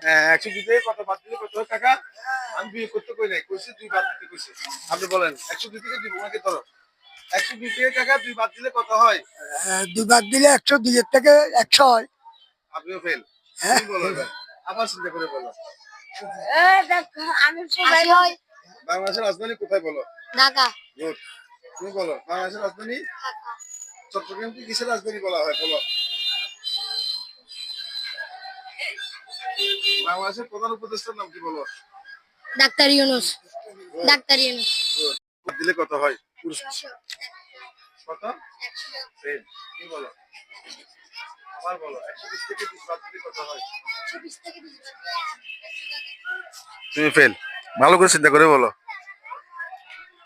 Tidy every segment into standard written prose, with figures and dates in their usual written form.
হ্যাঁ, ১০২ থেকে কত বাদ দিলে কত হয় টাকা? আমি বিয়োগ করতে কই নাই। কইছি ২ বাদ দিতে কইছি। আপনি বলেন ১০২ থেকে ২ ওনাকে ধরো। ১০২ থেকে টাকা ২ বাদ দিলে কত হয়? ২ বার দিলে ১০২ এর থেকে ১০০ হয়। আপনিও ফেল। হ্যাঁ, তুমি বলো এবার। আবার চিন্তা করে বলো। আমি সবাই হয় বাংলাদেশের রাজধানী কোথায় বলো? ঢাকা। গুড। তুমি বলো বাংলাদেশের রাজধানী? চট্টগ্রামকে কিসের রাজধানী বলা হয় বলো? বাংলাদেশের প্রধান উপদেষ্টার নাম কি বলো? ডাক্তার ইউনূস। ডাক্তার ইউনূস। বাদ দিলে কত হয়? কত? ফেল। কি বলো? আবার বলো ১২০ থেকে ২০ বাদ দিলে কত হয়? তুমি ফেল। ভালো করে চিন্তা করে বলো।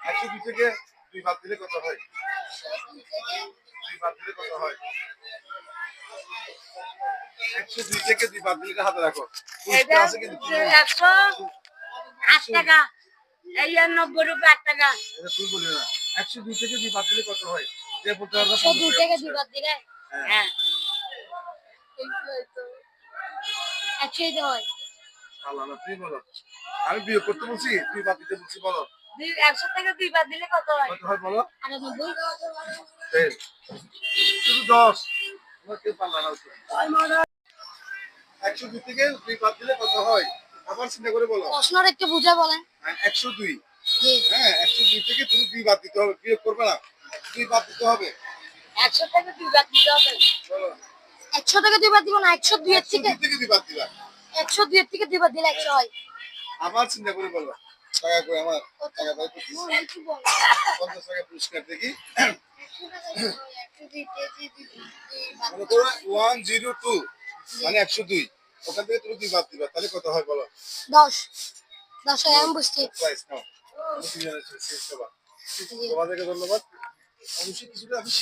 ১০২ থেকে ২ বাদ দিলে কত হয়? ২ বাদ দিলে কত হয়? ১০২ থেকে ২ বাদ দিলে হাতে রাখো। পুরস্কার আছে কিন্তু। ১০৮ টাকা। এই ৯০ রুপি ৮ টাকা। এটা তুই বলি না। ১০২ থেকে ২ বাদ দিলে কত হয়? যে বলতে পারবে ১০২ থেকে ২ বাদ দিলে হ্যাঁ ১০০ হয়। আল্লাহ না তুই বলো। আমি বিয়োগ করতে বলছি, তুই বাদ দিতে বলছি বলো। ১০০ থেকে ২ বাদ দিলে কত হয়? কত হয় বলো? ৯৮। ফেল। শুধু ১০। তোমার কেউ পারলা না উত্তর। ১০২ থেকে ২ বাদ দিলে কত হয়? আবার চিন্তা করে বলো। প্রশ্নটা একটু বুঝে বলেন। ১০২। জি। হ্যাঁ ১০২ থেকে তুমি ২ বাদ দিতে হবে। বিয়োগ করবে না। ২ বাদ দিতে হবে। ১০০ থেকে ২ বাদ দিতে হবে। বলো। ১০০ থেকে ২ বাদ দিব না ১০২ এর ১০২ থেকে থেকে ২ বাদ দিবা। ১০২ এর থেকে ২ বাদ দিলে ১০০ হয়। আবার চিন্তা করে বলো। টাকা কই আমার? টাকা দাও তো। ৫০ টাকা পুরস্কার দেখি। মনে করো 102 মানে ১০২। ওখান থেকে তুমি ২ বাদ দিবা। তাহলে কত হয় বলো? ১০ ১০ হয় আমি বুঝছি। প্রাইস নাও। তুমি শেষ করবা। তোমাদেরকে ধন্যবাদ। অবশ্যই কিছুটা আমি